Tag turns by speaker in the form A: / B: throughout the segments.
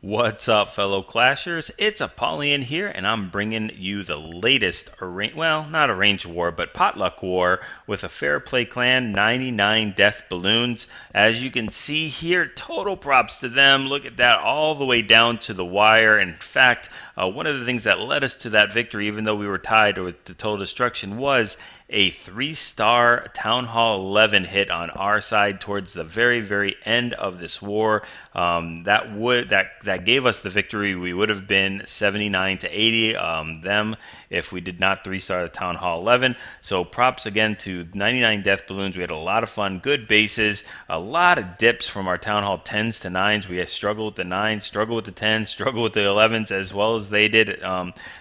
A: What's up, fellow Clashers? It's Apollyon here, and I'm bringing you the latest, well, not arranged war, but potluck war with a Fair Play Clan 99 Death Balloons. As you can see here, total props to them. Look at that, all the way down to the wire. In fact, one of the things that led us to that victory, even though we were tied with the total destruction, was a 3-star Town Hall 11 hit on our side towards the very end of this war. That gave us the victory. We would have been 79 to 80 them if we did not 3-star the Town Hall 11. So props again to 99 Death Balloons. We had a lot of fun, good bases, a lot of dips from our Town Hall 10s to 9s. We struggled with the 9s, struggled with the 10s, struggled with the 11s as well as they did.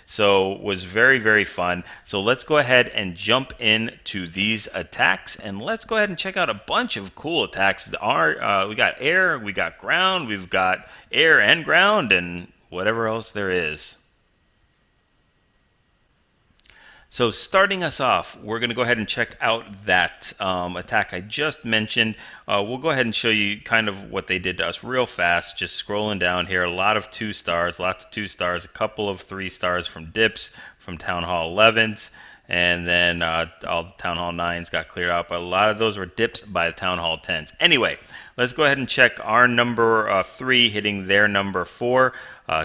A: So it was very fun. So let's go ahead and jump into these attacks, and let's go ahead and check out a bunch of cool attacks. We got air, we got ground, we've got air and ground, and whatever else there is. So starting us off, we're going to go ahead and check out that attack I just mentioned. We'll go ahead and show you kind of what they did to us real fast, just scrolling down here. A lot of 2 stars, lots of 2 stars, a couple of 3 stars from dips, from Town Hall 11s. And then all the Town Hall 9s got cleared out, but a lot of those were dips by the Town Hall 10s. Anyway, let's go ahead and check our number 3 hitting their number 4.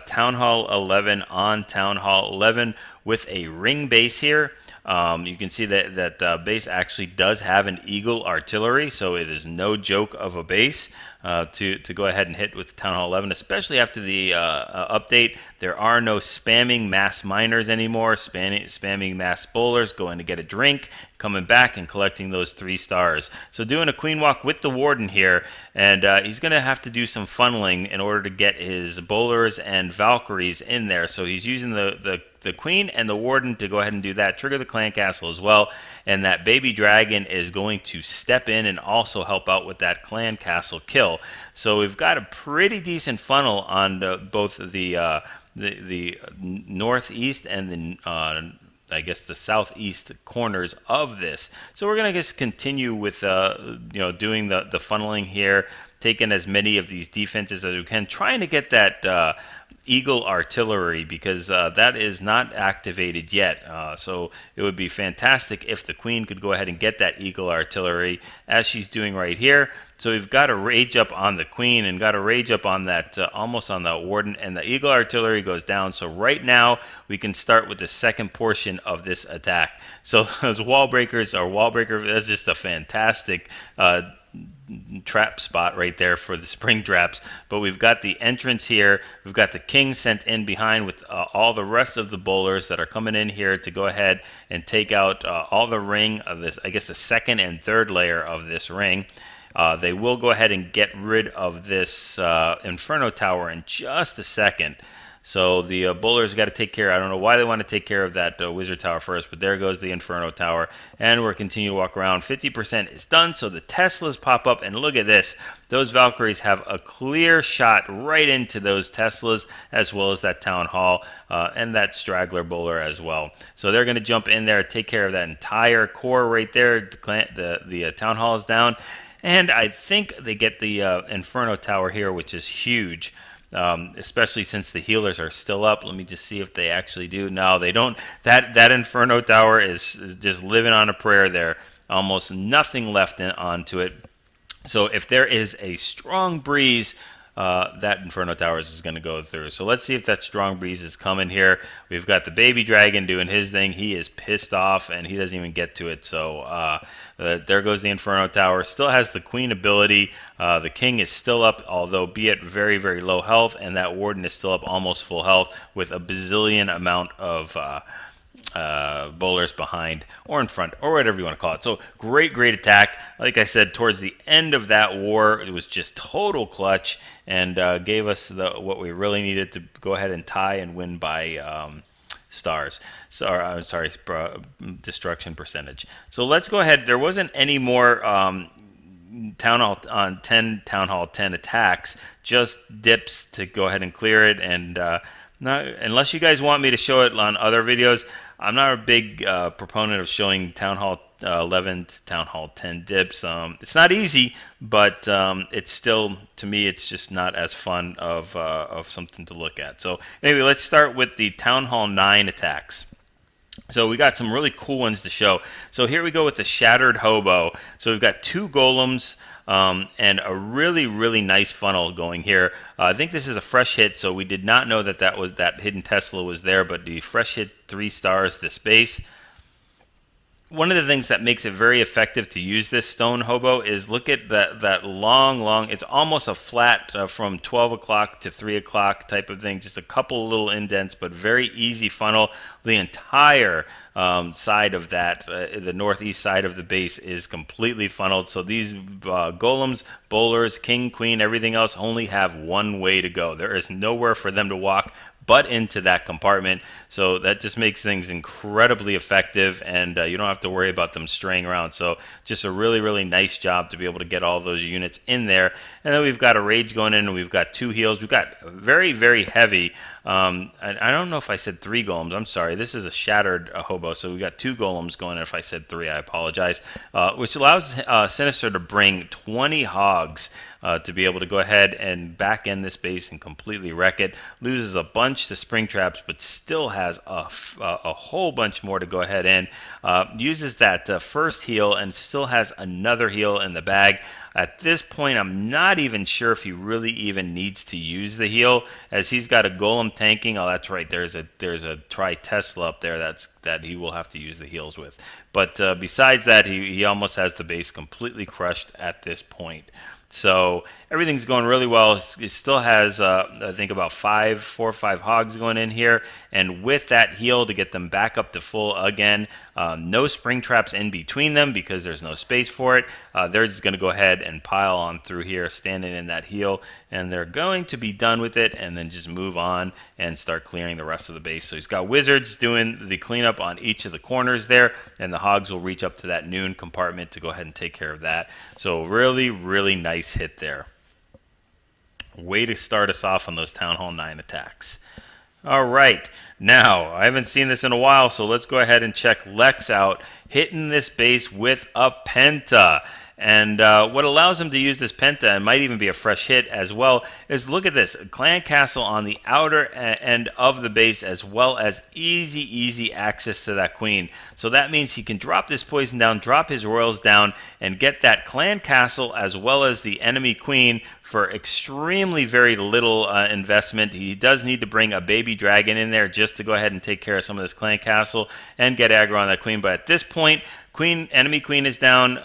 A: Town Hall 11 on Town Hall 11 with a ring base here. You can see that base actually does have an Eagle artillery, so it is no joke of a base to go ahead and hit with Town Hall 11, especially after the update. There are no spamming mass miners anymore, spamming mass bowlers, going to get a drink, coming back and collecting those 3 stars. So doing a queen walk with the warden here, and he's going to have to do some funneling in order to get his bowlers and Valkyries in there. So he's using the queen and the warden to go ahead and do that, trigger the clan castle as well, and that baby dragon is going to step in and also help out with that clan castle kill. So we've got a pretty decent funnel on both the northeast and the I guess the southeast corners of this. So we're going to just continue with doing the funneling here, taking as many of these defenses as we can, trying to get that Eagle artillery, because that is not activated yet. So it would be fantastic if the queen could go ahead and get that Eagle artillery as she's doing right here. So we've got to rage up on the queen and got to rage up on that almost on the warden, and the Eagle artillery goes down. So right now we can start with the second portion of this attack. So those wall breakers are wall breaker. That's just a fantastic trap spot right there for the spring traps. But we've got the entrance here, we've got the king sent in behind with all the rest of the bowlers that are coming in here to go ahead and take out all the ring of this, I guess the second and third layer of this ring. They will go ahead and get rid of this Inferno Tower in just a second. So the bowlers got to take care. I don't know why they want to take care of that Wizard Tower first, but there goes the Inferno Tower. And we're continuing to walk around. 50% is done, so the Teslas pop up, and look at this. Those Valkyries have a clear shot right into those Teslas, as well as that Town Hall and that Straggler Bowler as well. So they're going to jump in there, take care of that entire core right there. The Town Hall is down. And I think they get the Inferno Tower here, which is huge. Especially since the healers are still up. Let me just see if they actually do. No, they don't. That Inferno Tower is just living on a prayer there. Almost nothing left onto it. So if there is a strong breeze, that Inferno Towers is going to go through. So let's see if that strong breeze is coming here. We've got the baby dragon doing his thing. He is pissed off and he doesn't even get to it. So there goes the Inferno Tower. Still has the queen ability. The king is still up, although be at very low health, and that warden is still up almost full health with a bazillion amount of bowlers behind or in front or whatever you want to call it. So great attack. Like I said, towards the end of that war, it was just total clutch and gave us what we really needed to go ahead and tie and win by stars. So I'm sorry, destruction percentage. So let's go ahead. There wasn't any more Town Hall 10 attacks, just dips to go ahead and clear it. And not, unless you guys want me to show it on other videos, I'm not a big proponent of showing Town Hall 11 to Town Hall 10 dips. It's not easy, but it's still, to me, it's just not as fun of something to look at. So anyway, let's start with the Town Hall 9 attacks. So we got some really cool ones to show. So here we go with the Shattered Hobo. So we've got 2 golems and a really, really nice funnel going here. I think this is a fresh hit, so we did not know that that hidden Tesla was there, but the fresh hit 3 stars this base. One of the things that makes it very effective to use this stone hobo is look at that long, it's almost a flat from 12 o'clock to 3 o'clock type of thing, just a couple little indents, but very easy funnel. The entire side of that, the northeast side of the base is completely funneled. So these golems, bowlers, king, queen, everything else only have one way to go. There is nowhere for them to walk but into that compartment. So that just makes things incredibly effective, and you don't have to worry about them straying around. So just a really, really nice job to be able to get all those units in there. And then we've got a rage going in, and we've got 2 heals. We've got very, very heavy. I don't know if I said 3 golems. I'm sorry. This is a shattered hobo, so we got 2 golems going in. If I said 3, I apologize. Which allows Sinister to bring 20 hogs to be able to go ahead and back end this base and completely wreck it. Loses a bunch to spring traps, but still has a whole bunch more to go ahead and uses that first heal and still has another heal in the bag. At this point, I'm not even sure if he really even needs to use the heal, as he's got a golem tanking. Oh, that's right. There's a Tri-Tesla up there that he will have to use the heals with. But besides that, he almost has the base completely crushed at this point. So everything's going really well. It still has, I think, about 4 or 5 hogs going in here. And with that heal to get them back up to full again, no spring traps in between them because there's no space for it. They're just going to go ahead and pile on through here, standing in that heal. And they're going to be done with it and then just move on and start clearing the rest of the base. So he's got wizards doing the cleanup on each of the corners there. And the hogs will reach up to that noon compartment to go ahead and take care of that. So really, really nice hit there. Way to start us off on those Town Hall 9 attacks. All right, now I haven't seen this in a while, so let's go ahead and check Lex out, hitting this base with a penta. And what allows him to use this penta, and might even be a fresh hit as well, is look at this. Clan Castle on the outer end of the base, as well as easy access to that queen. So that means he can drop this poison down, drop his royals down, and get that Clan Castle as well as the enemy queen for extremely very little investment. He does need to bring a baby dragon in there just to go ahead and take care of some of this Clan Castle and get aggro on that queen. But at this point, enemy queen is down,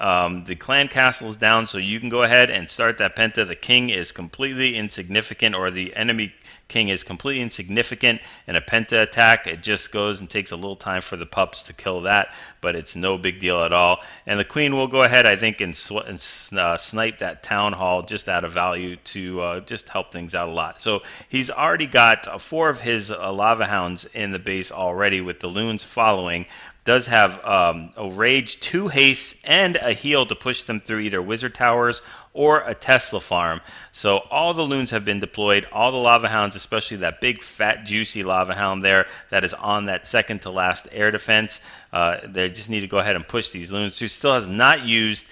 A: the Clan Castle is down, so you can go ahead and start that penta. The king is completely insignificant, or the enemy king is completely insignificant in a penta attack. It just goes and takes a little time for the pups to kill that, but it's no big deal at all. And the queen will go ahead, I think, and snipe that town hall just out of value to just help things out a lot. So he's already got 4 of his lava hounds in the base already, with the loons following. Does have a rage, 2 haste, and a heal to push them through either wizard towers or a Tesla farm. So all the loons have been deployed, all the lava hounds, especially that big fat juicy lava hound there that is on that second to last air defense. They just need to go ahead and push these loons. Who still has not used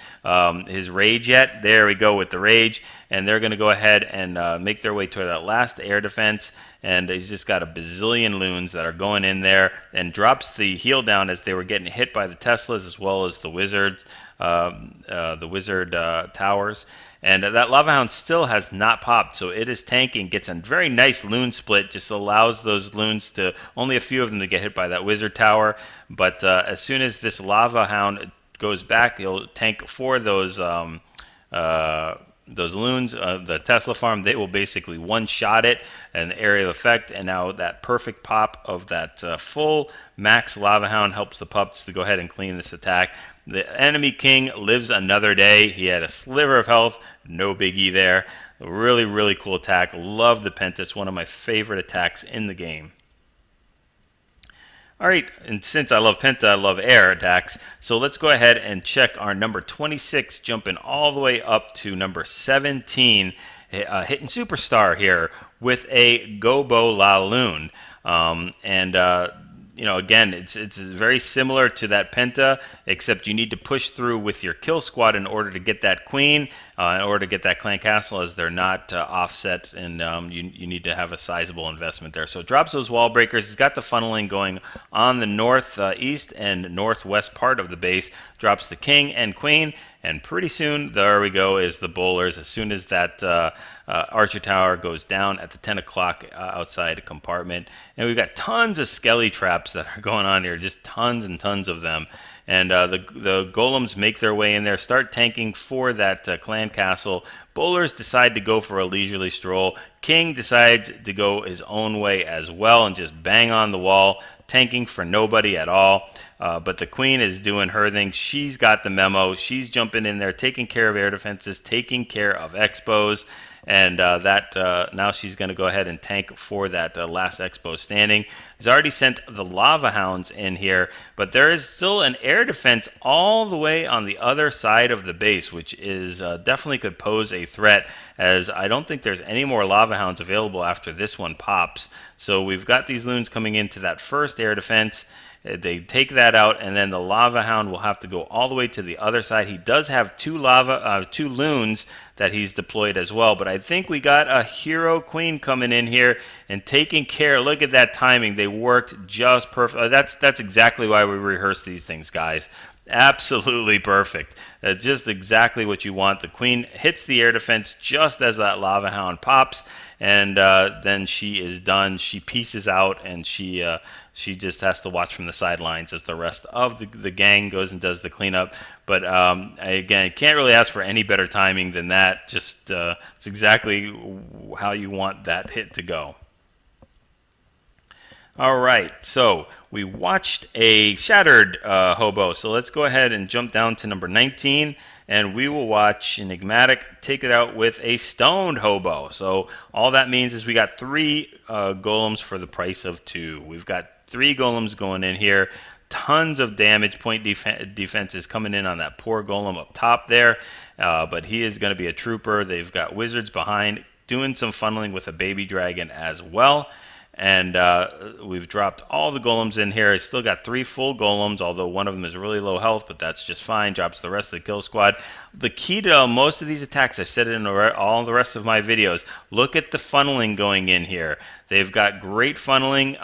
A: his rage yet. There we go with the rage, and they're going to go ahead and make their way toward that last air defense. And he's just got a bazillion loons that are going in there, and drops the heal down as they were getting hit by the Teslas as well as the wizards, the wizard towers. And that lava hound still has not popped, so it is tanking. Gets a very nice loon split, just allows those loons to, only a few of them to get hit by that wizard tower. But as soon as this lava hound goes back, he'll tank 4 of those loons, the Tesla farm. They will basically one-shot it, an area of effect, and now that perfect pop of that full max lava hound helps the pups to go ahead and clean this attack. The enemy king lives another day. He had a sliver of health, no biggie there. Really, really cool attack. Love the penta. It's one of my favorite attacks in the game. All right, and since I love penta, I love air attacks. So let's go ahead and check our number 26, jumping all the way up to number 17, hitting superstar here with a Gobo La Loon. again, it's very similar to that Penta, except you need to push through with your kill squad in order to get that queen, in order to get that clan castle, as they're not offset, and you need to have a sizable investment there. So it drops those wall breakers. He's got the funneling going on the northeast and northwest part of the base. Drops the king and queen, and pretty soon, there we go, is the bowlers. As soon as that archer tower goes down at the 10 o'clock outside compartment. And we've got tons of skelly traps that are going on here, just tons and tons of them. And the golems make their way in there, start tanking for that clan castle. Bowlers decide to go for a leisurely stroll. King decides to go his own way as well and just bang on the wall, tanking for nobody at all. But the queen is doing her thing. She's got the memo. She's jumping in there, taking care of air defenses, taking care of expos. And now she's going to go ahead and tank for that last expo standing. He's already sent the lava hounds in here, but there is still an air defense all the way on the other side of the base, which is definitely could pose a threat, as I don't think there's any more lava hounds available after this one pops. So we've got these loons coming into that first air defense. They take that out, and then the lava hound will have to go all the way to the other side. He does have two loons that he's deployed as well, but I think we got a hero queen coming in here and taking care. Look at that timing. They worked just perfect. That's exactly why we rehearse these things, guys. Absolutely perfect. Just exactly what you want. The queen hits the air defense just as that lava hound pops, and then she is done. She pieces out, and she just has to watch from the sidelines as the rest of the gang goes and does the cleanup. But again, can't really ask for any better timing than that. Just it's exactly how you want that hit to go. All right, so we watched a shattered hobo. So let's go ahead and jump down to number 19, and we will watch Enigmatic take it out with a stoned hobo. So all that means is we got 3 golems for the price of 2. We've got 3 golems going in here. Tons of damage. Point defenses coming in on that poor golem up top there, but he is going to be a trooper. They've got wizards behind doing some funneling with a baby dragon as well. And we've dropped all the golems in here. I still got 3 full golems, although one of them is really low health, but that's just fine. Drops the rest of the kill squad. The key to most of these attacks, I've said it in all the rest of my videos, look at the funneling going in here. They've got great funneling.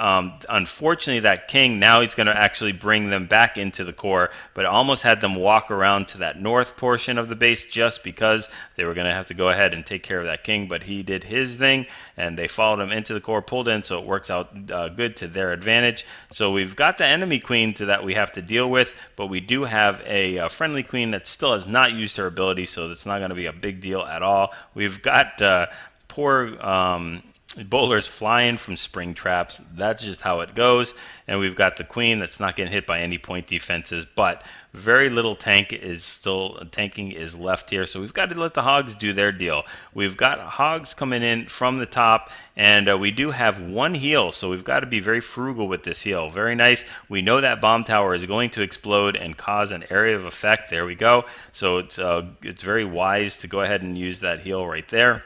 A: Unfortunately, that king, now he's going to actually bring them back into the core, but almost had them walk around to that north portion of the base just because they were going to have to go ahead and take care of that king, but he did his thing, and they followed him into the core, pulled in, so it works out good to their advantage. So we've got the enemy queen that we have to deal with, but we do have a friendly queen that still has not used her ability, so that's not going to be a big deal at all. We've got poor bowlers flying from spring traps. That's just how it goes. And we've got the queen that's not getting hit by any point defenses, but very little tanking is left here. So we've got to let the hogs do their deal. We've got hogs coming in from the top, and we do have 1 heal, so we've got to be very frugal with this heal. Very nice. We know that bomb tower is going to explode and cause an area of effect. There we go. So it's very wise to go ahead and use that heal right there.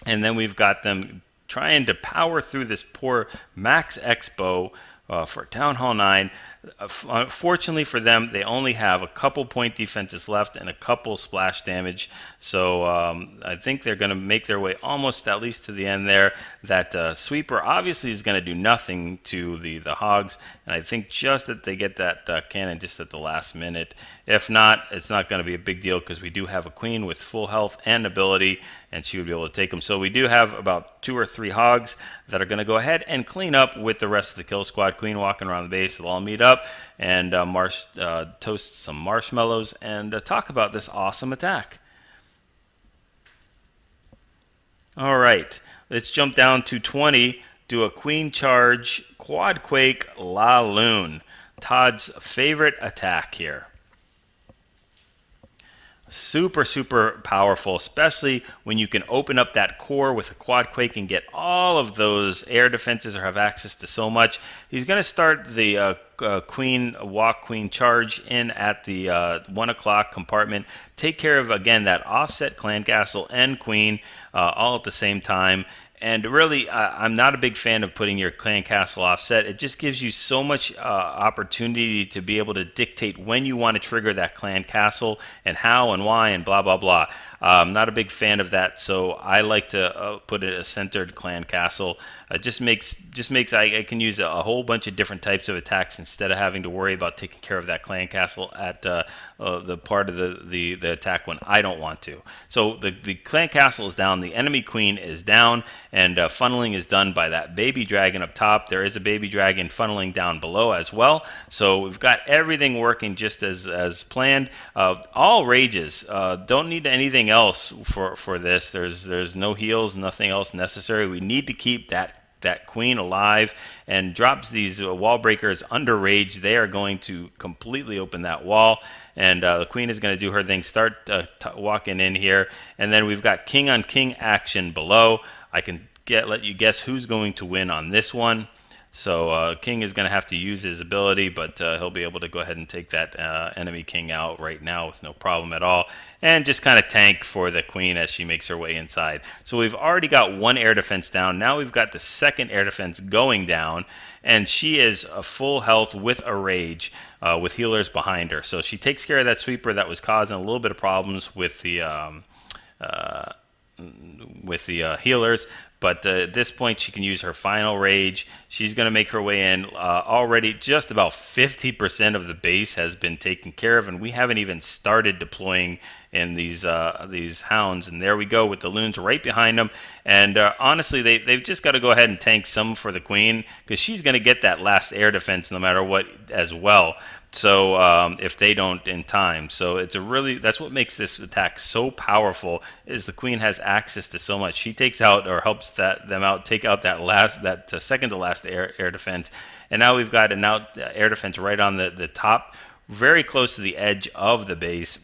A: And then we've got them trying to power through this poor Max Expo for Town Hall 9. Fortunately for them, they only have a couple point defenses left and a couple splash damage. So I think they're going to make their way almost at least to the end there. That sweeper obviously is going to do nothing to the hogs. And I think just that they get that cannon just at the last minute. If not, it's not going to be a big deal because we do have a queen with full health and ability, and she would be able to take them. So we do have about 2 or 3 hogs that are going to go ahead and clean up with the rest of the kill squad. Queen walking around the base. They'll all meet up and toast some marshmallows and talk about this awesome attack. All right, let's jump down to 20. Do a queen charge quad quake La Loon. Todd's favorite attack here. Super, super powerful, especially when you can open up that core with a quad quake and get all of those air defenses or have access to so much. He's going to start the queen walk, queen charge in at the 1 o'clock compartment. Take care of, again, that offset clan castle and queen all at the same time. And really, I'm not a big fan of putting your clan castle offset. It just gives you so much opportunity to be able to dictate when you want to trigger that clan castle and how and why and blah, blah, blah. I'm not a big fan of that, so I like to put a centered clan castle. Just makes I can use a whole bunch of different types of attacks instead of having to worry about taking care of that clan castle at the part of the attack when I don't want to. So the clan castle is down, the enemy queen is down, and funneling is done by that baby dragon up top. There is a baby dragon funneling down below as well. So we've got everything working just as planned. All rages. Don't need anything else for this. There's no heals, nothing else necessary. We need to keep that queen alive, and drops these wall breakers under rage. They are going to completely open that wall, and the queen is going to do her thing, start walking in here, and then we've got king on king action below. I can let you guess who's going to win on this one. So king is going to have to use his ability, but he'll be able to go ahead and take that enemy king out right now with no problem at all, and just kind of tank for the queen as she makes her way inside. So we've already got one air defense down. Now we've got the second air defense going down, and she is full health with a rage with healers behind her. So she takes care of that sweeper that was causing a little bit of problems with the healers. But at this point, she can use her final rage. She's going to make her way in. Already, just about 50% of the base has been taken care of, and we haven't even started deploying in these hounds. And there we go with the loons right behind them. And honestly, they've just got to go ahead and tank some for the queen, because she's going to get that last air defense no matter what as well. So if they don't in time, so that's what makes this attack so powerful, is the queen has access to so much. She takes out, or helps them out, take out that second to last air defense, and now we've got an air defense right on the top, very close to the edge of the base.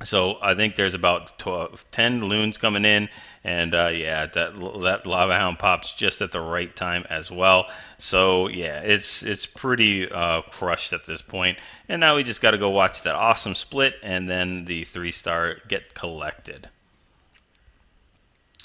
A: So I think there's about 10 loons coming in, and yeah, that lava hound pops just at the right time as well. So yeah, it's pretty crushed at this point. And now we just got to go watch that awesome split, and then the 3-star get collected.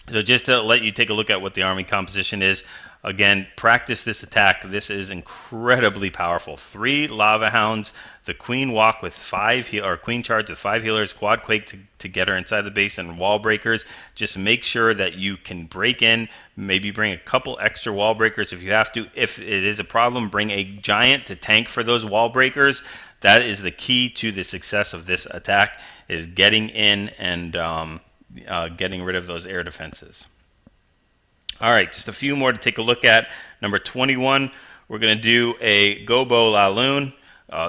A: So just to let you take a look at what the army composition is. Again, practice this attack. This is incredibly powerful. 3 lava hounds, the queen walk with 5 queen charge with 5 healers, quad quake to get her inside the base, and wall breakers. Just make sure that you can break in. Maybe bring a couple extra wall breakers if you have to. If it is a problem, bring a giant to tank for those wall breakers. That is the key to the success of this attack, is getting in and getting rid of those air defenses. All right, just a few more to take a look at. Number 21, we're going to do a Gobo La Loon.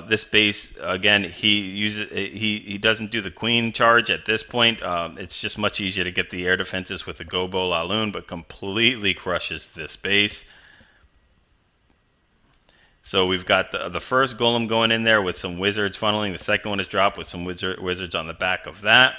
A: This base, again, he doesn't do the queen charge at this point. It's just much easier to get the air defenses with the Gobo La Loon, but completely crushes this base. So we've got the first golem going in there with some wizards funneling. The second one is dropped with some wizards on the back of that.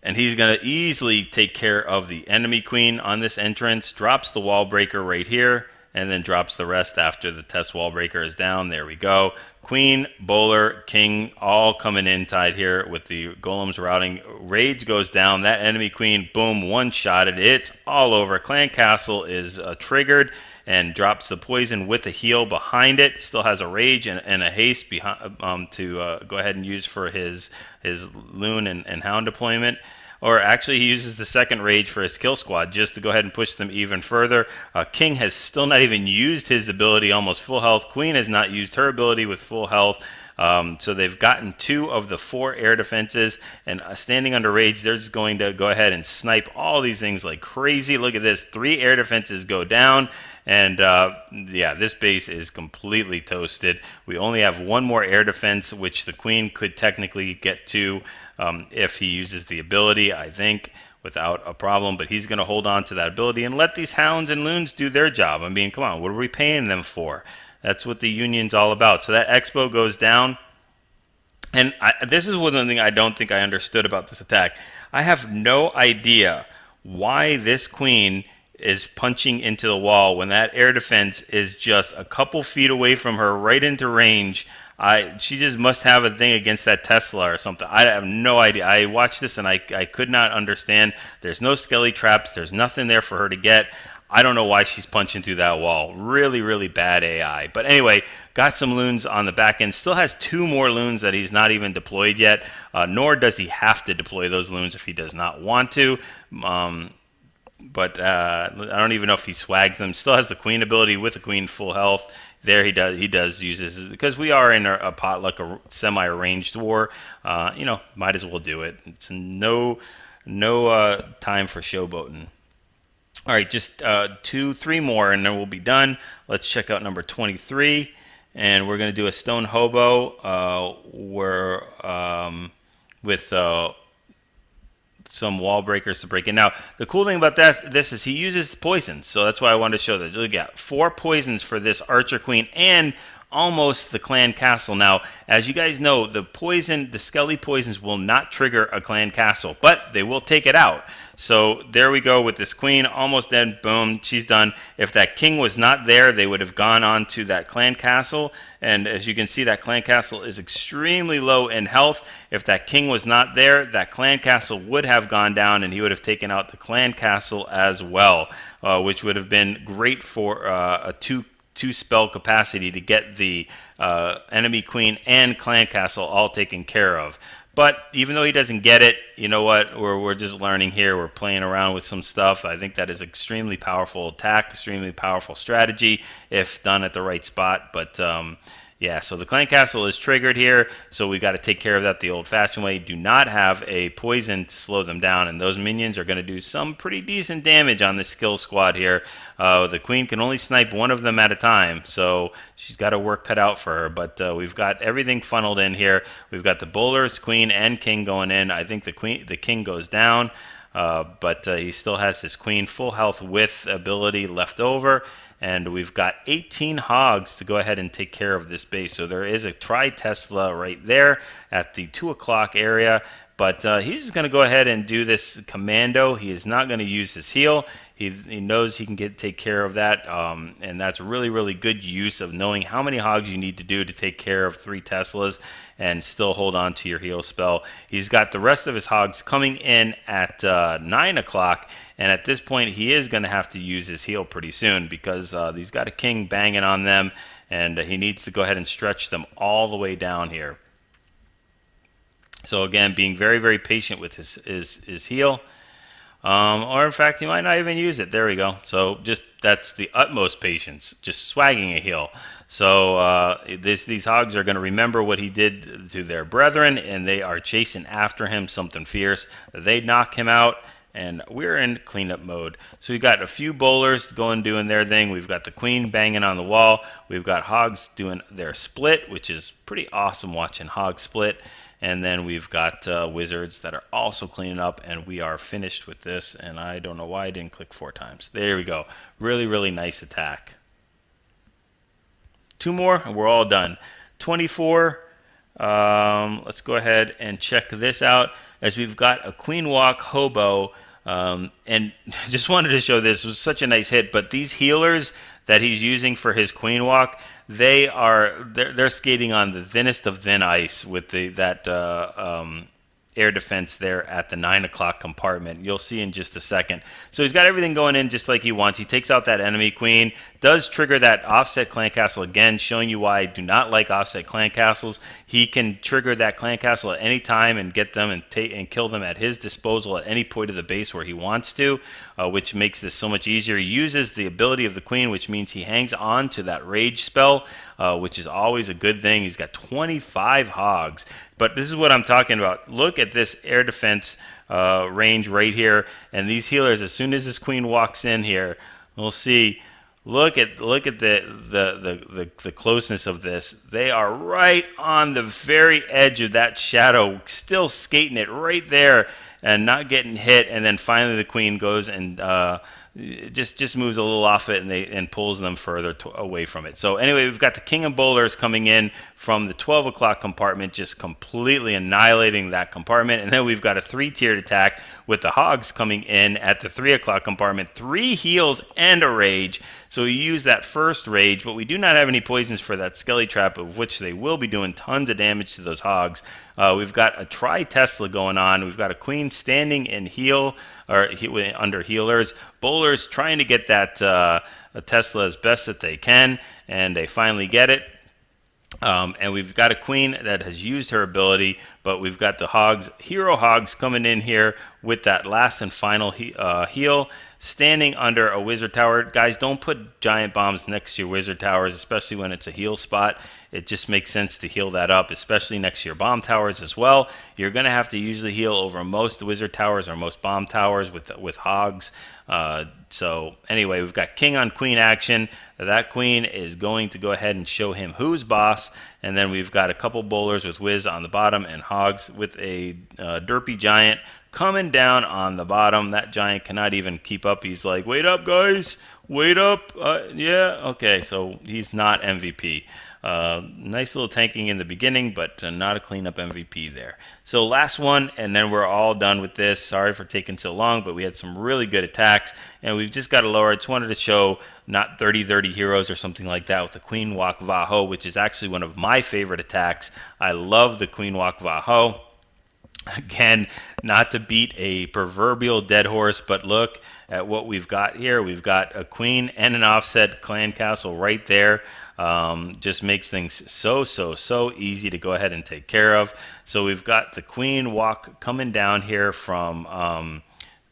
A: And he's going to easily take care of the enemy queen on this entrance. Drops the wall breaker right here, and then drops the rest after the test wall breaker is down. There we go. Queen, bowler, king, all coming in tied here with the golems routing. Rage goes down. That enemy queen, boom, one-shotted. It's all over. Clan Castle is triggered, and drops the poison with a heal behind it. Still has a rage and a haste behind, to go ahead and use for his loon and hound deployment. Or actually, he uses the second rage for his kill squad just to go ahead and push them even further. King has still not even used his ability, almost full health. Queen has not used her ability with full health. So they've gotten 2 of the 4 air defenses, and standing under rage, they're just going to go ahead and snipe all these things like crazy. Look at this, 3 air defenses go down, and yeah, this base is completely toasted. We only have 1 more air defense, which the queen could technically get to if he uses the ability, I think, without a problem, but he's going to hold on to that ability and let these hounds and loons do their job. I mean, come on, what are we paying them for? That's what the union's all about. So that expo goes down. And this is one thing I don't think I understood about this attack. I have no idea why this queen is punching into the wall, when that air defense is just a couple feet away from her, right into range, she just must have a thing against that Tesla or something. I have no idea. I watched this and I could not understand. There's no skelly traps. There's nothing there for her to get. I don't know why she's punching through that wall. Really, really bad AI. But anyway, got some loons on the back end. Still has 2 more loons that he's not even deployed yet. Nor does he have to deploy those loons if he does not want to. But I don't even know if he swags them. Still has the queen ability with the queen full health. There he does use this because we are in a potluck, a semi-arranged war. Might as well do it. It's no time for showboating. All right, just 2-3 more, and then we'll be done. Let's check out number 23, and we're going to do a stone hobo with some wall breakers to break in. Now, the cool thing about this is he uses poisons, so that's why I wanted to show that. Look at 4 poisons for this Archer Queen and almost the clan castle. Now, as you guys know, the Skelly poisons will not trigger a clan castle, but they will take it out. So there we go with this queen, almost dead. Boom, she's done. If that king was not there, they would have gone on to that clan castle. And as you can see, that clan castle is extremely low in health. If that king was not there, that clan castle would have gone down, and he would have taken out the clan castle as well, which would have been great for a two spell capacity to get the enemy queen and clan castle all taken care of. But even though he doesn't get it, you know what? We're just learning here. We're playing around with some stuff. I think that is extremely powerful attack, extremely powerful strategy if done at the right spot. But yeah, so the clan castle is triggered here, so we got to take care of that the old-fashioned way. Do not have a poison to slow them down, and those minions are going to do some pretty decent damage on this skill squad here. The queen can only snipe one of them at a time, so she's got her work cut out for her. But we've got everything funneled in here. We've got the bowlers, queen, and king going in. I think the king goes down. But he still has his queen full health with ability left over, and we've got 18 hogs to go ahead and take care of this base. So there is a tri-Tesla right there at the 2 o'clock area, but he's just going to go ahead and do this commando. He is not going to use his heal. He knows he can take care of that, and that's really, really good use of knowing how many hogs you need to do to take care of 3 Teslas and still hold on to your heal spell. He's got the rest of his hogs coming in at 9 o'clock, and at this point he is going to have to use his heal pretty soon because he's got a king banging on them, and he needs to go ahead and stretch them all the way down here. So again, being very, very patient with his heal. Or in fact, he might not even use it. There we go. So that's the utmost patience, just swagging a heal. So these hogs are going to remember what he did to their brethren, and they are chasing after him, something fierce. They knock him out, and we're in cleanup mode. So we got a few bowlers doing their thing. We've got the queen banging on the wall. We've got hogs doing their split, which is pretty awesome watching hogs split. And then we've got wizards that are also cleaning up, and we are finished with this. And I don't know why I didn't click 4 times. There we go. Really, really nice attack. 2 more, and we're all done. 24. Let's go ahead and check this out. As we've got a Queen Walk Hobo, and just wanted to show this. It was such a nice hit, but these healers that he's using for his Queen Walk, they're skating on the thinnest of thin ice with that air defense there at the 9 o'clock compartment. You'll see in just a second. So he's got everything going in just like he wants. He takes out that enemy queen, does trigger that offset clan castle again, showing you why I do not like offset clan castles. He can trigger that clan castle at any time and get them and kill them at his disposal at any point of the base where he wants to, which makes this so much easier. He uses the ability of the queen, which means he hangs on to that rage spell, which is always a good thing. He's got 25 hogs. But this is what I'm talking about. Look at this air defense range right here, and these healers. As soon as this queen walks in here, we'll see. Look at the closeness of this. They are right on the very edge of that shadow, still skating it right there and not getting hit. And then finally, the queen goes and just moves a little off it and pulls them further away from it. So anyway, we've got the king of bowlers coming in from the 12 o'clock compartment, just completely annihilating that compartment. And then we've got a 3-tiered attack with the hogs coming in at the 3 o'clock compartment, 3 heals and a rage. So we use that first rage, but we do not have any poisons for that skelly trap, of which they will be doing tons of damage to those hogs. We've got a tri-Tesla going on. We've got a queen standing in heal, or under healers. Bowlers trying to get that a Tesla as best that they can, and they finally get it. And we've got a queen that has used her ability, but we've got the hogs, hero hogs, coming in here with that last and final heal, standing under a wizard tower. Guys, don't put giant bombs next to your wizard towers, especially when it's a heal spot. It just makes sense to heal that up, especially next to your bomb towers as well. You're going to have to usually heal over most wizard towers or most bomb towers with hogs. So anyway, we've got king on queen action. That queen is going to go ahead and show him who's boss. And then we've got a couple bowlers with whiz on the bottom and hogs with a derpy giant coming down on the bottom. That giant cannot even keep up. He's like, wait up, guys. Wait up. Yeah, okay, so he's not MVP. Nice little tanking in the beginning, but not a cleanup MVP there. So last one, and then we're all done with this. Sorry for taking so long, but we had some really good attacks, and we've just got to lower. I just wanted to show not 30-30 heroes or something like that with the Queen Walk Vaho, which is actually one of my favorite attacks. I love the Queen Walk Vaho. Again, not to beat a proverbial dead horse, but look at what we've got here. We've got a queen and an offset clan castle right there. Just makes things so easy to go ahead and take care of. So we've got the queen walk coming down here from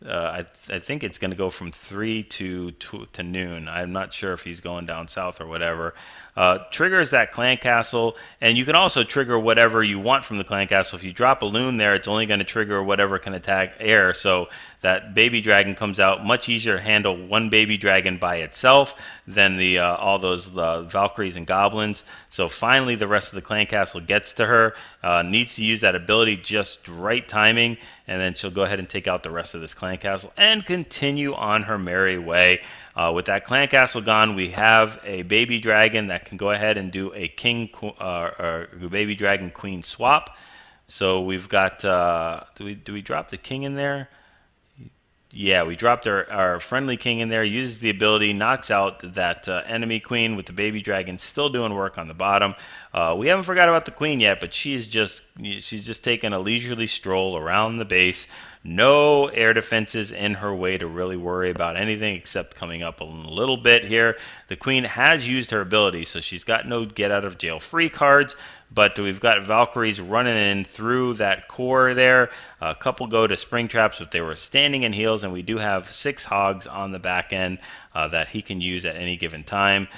A: I think it's going to go from 3 to noon. I'm not sure if he's going down south or whatever. Triggers that clan castle, and you can also trigger whatever you want from the clan castle. If you drop a loon there, it's only going to trigger whatever can attack air. So that baby dragon comes out. Much easier to handle one baby dragon by itself than the all those Valkyries and goblins. So finally, the rest of the clan castle gets to her. Needs to use that ability just right timing, and then she'll go ahead and take out the rest of this clan castle and continue on her merry way. With that clan castle gone, we have a baby dragon that can go ahead and do a king or baby dragon queen swap. So we've got do we drop the king in there? Yeah, we dropped our friendly king in there, uses the ability, knocks out that enemy queen with the baby dragon still doing work on the bottom. We haven't forgot about the queen yet, but she's just taking a leisurely stroll around the base. No air defenses in her way to really worry about anything except coming up a little bit here. The queen has used her ability, so she's got no get out of jail free cards. But we've got Valkyries running in through that core there. A couple go to spring traps, but they were standing in heals, and we do have 6 hogs on the back end that he can use at any given time.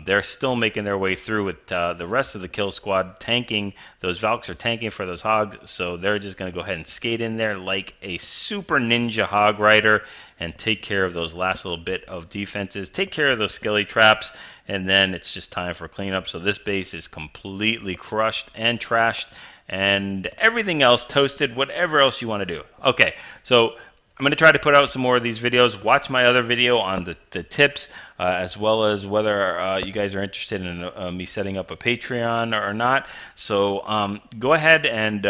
A: They're still making their way through with the rest of the kill squad tanking. Those Valks are tanking for those hogs, so they're just going to go ahead and skate in there like a super ninja hog rider and take care of those last little bit of defenses, take care of those skelly traps, and then it's just time for cleanup. So this base is completely crushed and trashed, and everything else toasted, whatever else you want to do. Okay, so I'm going to try to put out some more of these videos. Watch my other video on the tips, as well as whether you guys are interested in me setting up a Patreon or not. So go ahead and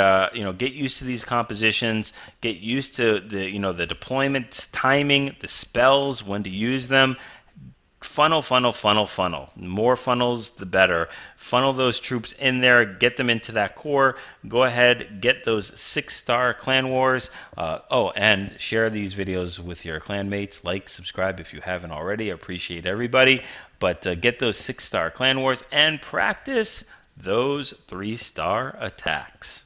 A: get used to these compositions. Get used to the deployment timing, the spells, when to use them. Funnel. More funnels, the better. Funnel those troops in there. Get them into that core. Go ahead, get those 6-star clan wars. And share these videos with your clan mates. Like, subscribe if you haven't already. I appreciate everybody. But get those 6-star clan wars and practice those 3-star attacks.